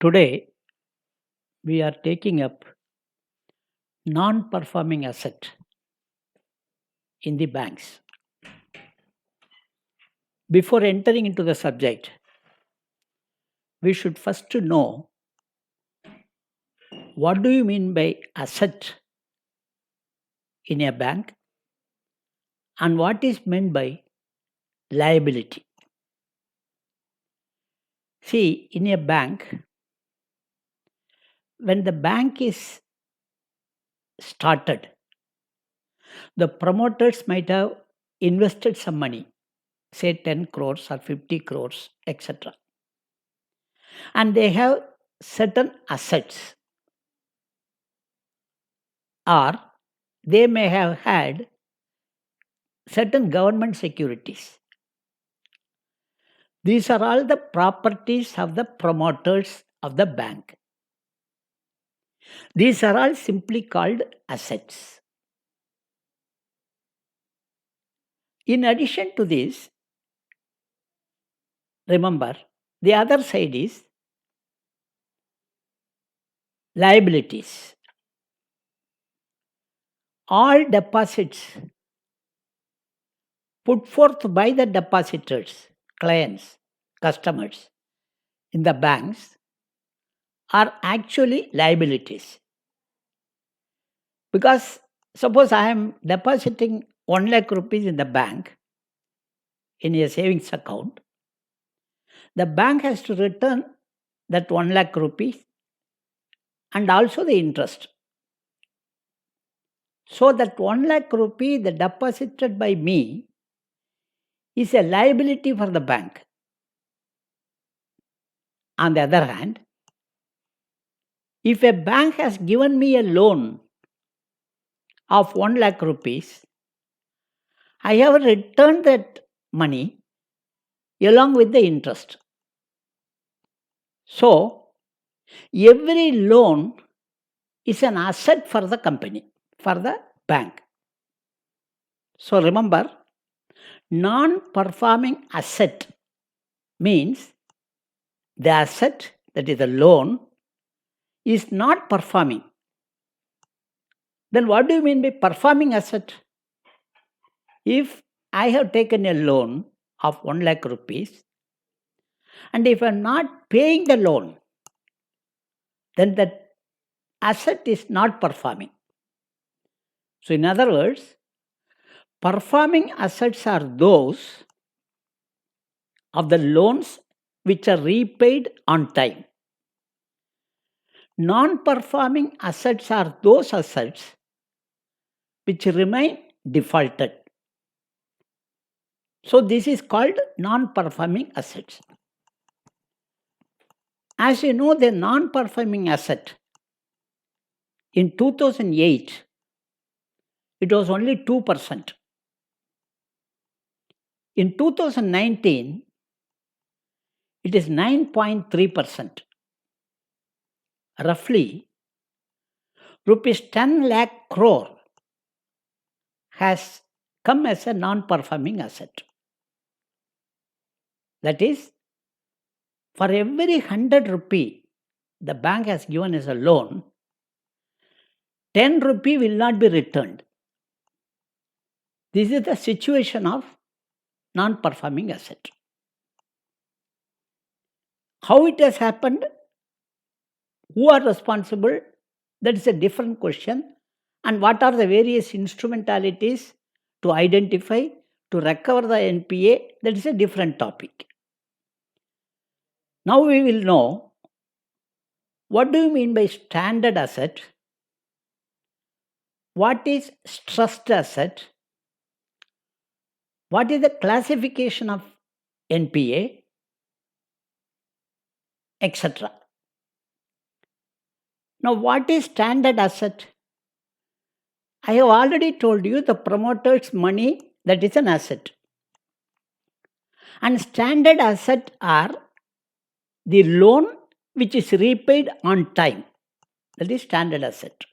Today, we are taking up non-performing asset in the banks. Before entering into the subject, we should first know what do you mean by asset in a bank and what is meant by liability. See, in a bank, when the bank is started, the promoters might have invested some money, say 10 crores or 50 crores, etc. And they have certain assets, or they may have had certain government securities. These are all the properties of the promoters of the bank. These are all simply called assets. In addition to this, remember, the other side is liabilities. All deposits put forth by the depositors, clients, customers in the banks are actually liabilities. Because suppose I am depositing 1 lakh rupees in the bank in a savings account, the bank has to return that 1 lakh rupees and also the interest. So that 1 lakh rupee that deposited by me is a liability for the bank. On the other hand, if a bank has given me a loan of 1 lakh rupees, I have returned that money along with the interest. So, every loan is an asset for the company, for the bank. So, remember, non-performing asset means the asset, that is the loan, is not performing. Then what do you mean by performing asset? If I have taken a loan of 1 lakh rupees and if I am not paying the loan, then that asset is not performing. So, in other words, performing assets are those of the loans which are repaid on time. Non-performing assets are those assets which remain defaulted. So, this is called non-performing assets. As you know, the non-performing asset in 2008, it was only 2%. In 2019, it is 9.3%. Roughly, rupees 10 lakh crore has come as a non-performing asset. That is, for every 100 rupee the bank has given as a loan, 10 rupee will not be returned. This is the situation of non-performing asset. How it has happened, who are responsible, that is a different question. And what are the various instrumentalities to identify, to recover the NPA, that is a different topic. Now we will know what do you mean by standard asset, what is stressed asset, what is the classification of NPA, etc. Now, what is standard asset? I have already told you the promoter's money, that is an asset. And standard asset are the loan which is repaid on time. That is standard asset.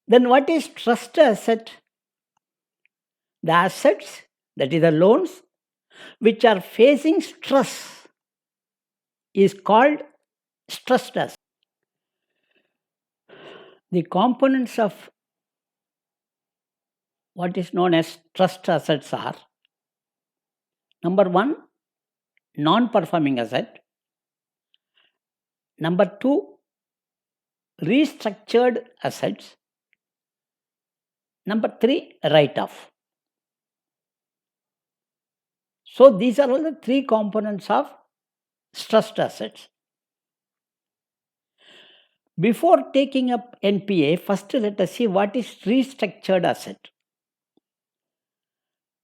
Then what is trust asset? The assets, that is the loans, which are facing stress is called stressed asset. The components of what is known as stressed assets are: number one, non-performing asset; number two, restructured assets; number three, write-off. So these are all the three components of stressed assets. Before taking up NPA, first let us see what is restructured asset.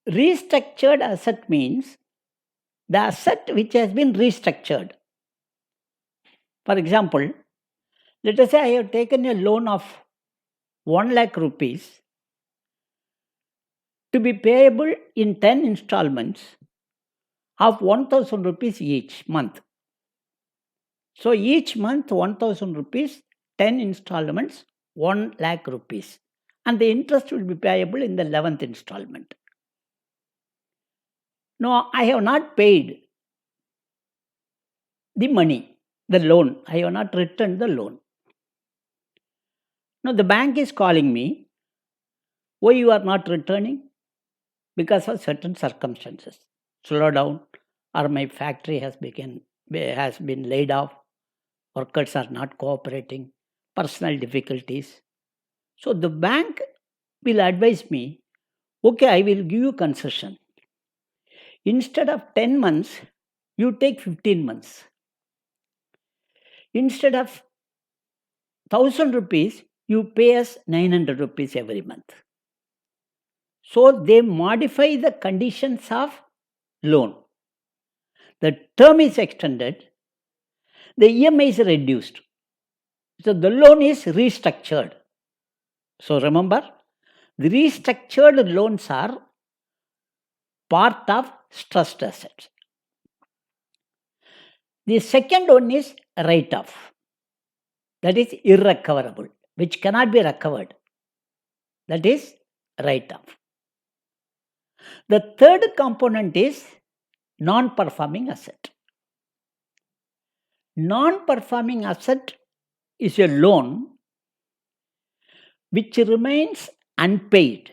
Restructured asset means the asset which has been restructured. For example, let us say I have taken a loan of 1 lakh rupees to be payable in 10 installments of 1000 rupees each month. So each month 1000 rupees, 10 installments, 1 lakh rupees. And the interest will be payable in the 11th installment. No, I have not paid the money, the loan. I have not returned the loan. Now the bank is calling me. Why you are not returning? Because of certain circumstances. Slow down, or my factory has been laid off, workers are not cooperating, personal difficulties. So the bank will advise me, okay, I will give you concession. Instead of 10 months, you take 15 months. Instead of 1000 rupees, you pay us 900 rupees every month. So they modify the conditions of loan. The term is extended, the EMI is reduced. So the loan is restructured. So remember, the restructured loans are part of stressed assets. The second one is write-off. That is irrecoverable, which cannot be recovered. That is write-off. The third component is non-performing asset. Non-performing asset is a loan which remains unpaid,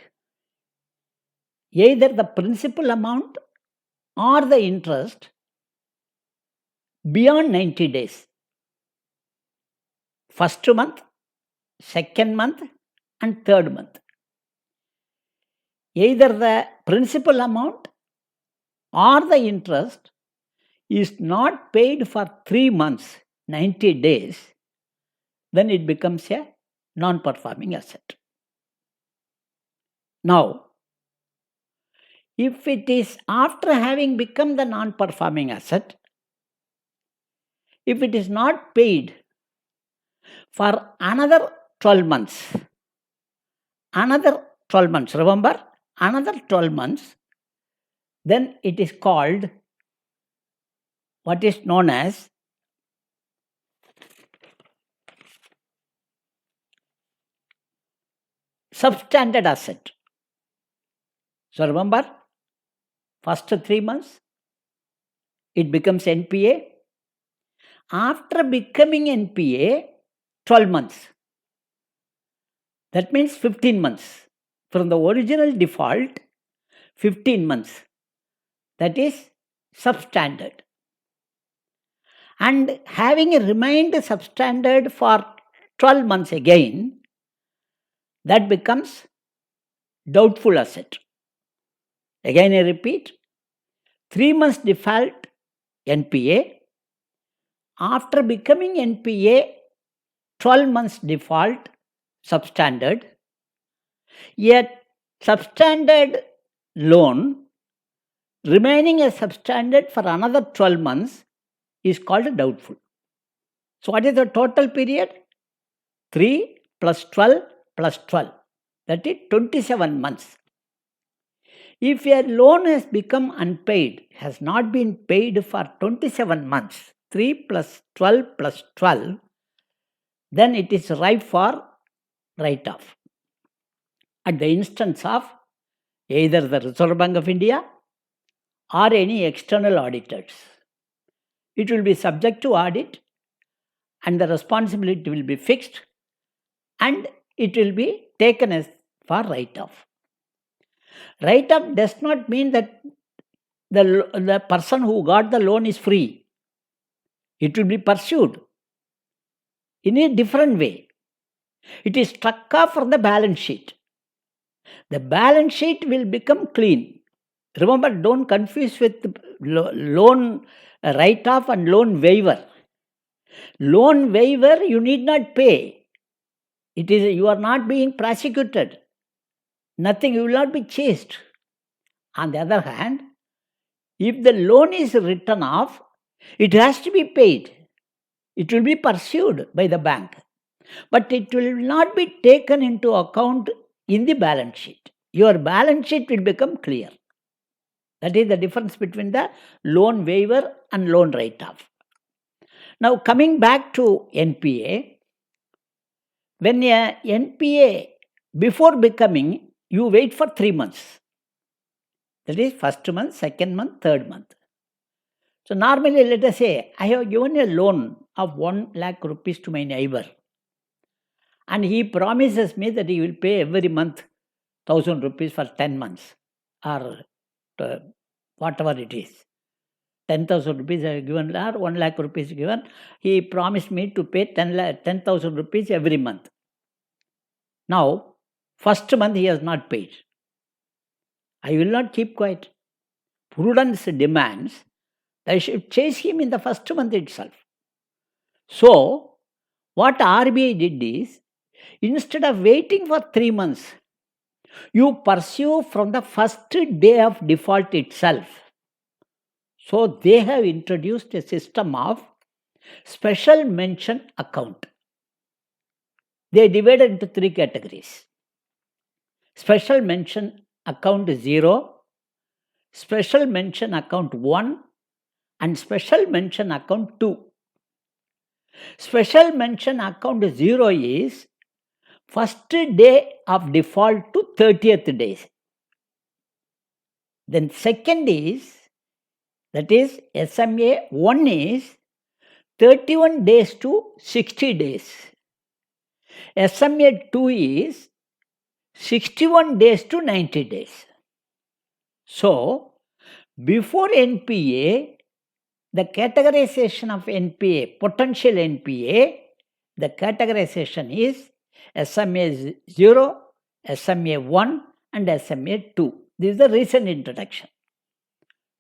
either the principal amount or the interest, beyond 90 days. First month, second month, and third month. Either the principal amount or the interest is not paid for 3 months, 90 days, then it becomes a non-performing asset. Now, if it is after having become the non-performing asset, if it is not paid for another 12 months, remember, another 12 months, then it is called what is known as substandard asset. So remember, first 3 months, it becomes NPA. After becoming NPA, 12 months. That means 15 months. From the original default, 15 months. That is substandard. And having remained substandard for 12 months again, that becomes doubtful asset. Again I repeat, 3 months default, NPA. After becoming NPA, 12 months default, substandard. Yet substandard loan remaining as substandard for another 12 months is called doubtful. So what is the total period? 3 plus 12 plus 12. That is 27 months. If a loan has become unpaid, has not been paid for 27 months, 3 plus 12 plus 12, then it is ripe for write-off. At the instance of either the Reserve Bank of India or any external auditors. it will be subject to audit and the responsibility will be fixed and it will be taken as for write-off. Write-off does not mean that the person who got the loan is free. It will be pursued in a different way. It is struck off from the balance sheet. The balance sheet will become clean. Remember, don't confuse with loan write-off and loan waiver. Loan waiver, you need not pay. You are not being prosecuted. Nothing, you will not be chased. On the other hand, if the loan is written off, it has to be paid. It will be pursued by the bank. But it will not be taken into account in the balance sheet. Your balance sheet will become clear. That is the difference between the loan waiver and loan write-off. Now coming back to NPA, when a NPA, before becoming, you wait for 3 months. That is first month, second month, third month. So normally let us say, I have given a loan of 1 lakh rupees to my neighbor. And he promises me that he will pay every month 1000 rupees for 10 months or whatever it is. 10,000 rupees I have given or 1 lakh rupees given. He promised me to pay 10,000 rupees every month. Now, first month he has not paid. I will not keep quiet. Prudence demands that I should chase him in the first month itself. So, what RBI did is, instead of waiting for 3 months, you pursue from the first day of default itself. So, they have introduced a system of special mention account. They divided into 3 categories. Special mention account 0, special mention account 1, and special mention account 2. Special mention account 0 is first day of default to 30th day. Then second is, that is SMA 1 is 31 days to 60 days. SMA 2 is 61 days to 90 days. So, before NPA, the categorization of NPA, potential NPA, the categorization is SMA 0, SMA 1 and SMA 2. This is the recent introduction.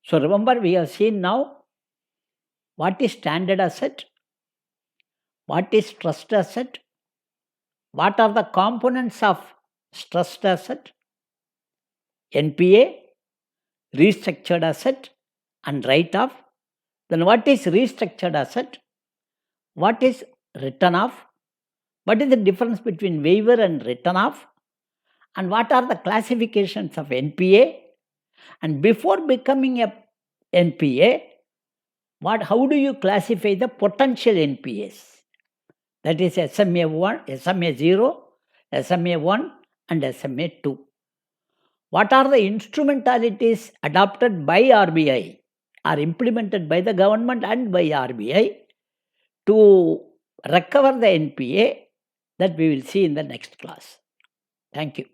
So remember, we have seen now what is standard asset, what is trust asset, what are the components of stressed asset, NPA, restructured asset and write-off. Then what is restructured asset? What is written off? What is the difference between waiver and written off? And what are the classifications of NPA? And before becoming a NPA, how do you classify the potential NPAs? That is SMA 1, SMA 0, SMA 1 and SMA 2. What are the instrumentalities adopted by RBI or implemented by the government and by RBI to recover the NPA? That we will see in the next class. Thank you.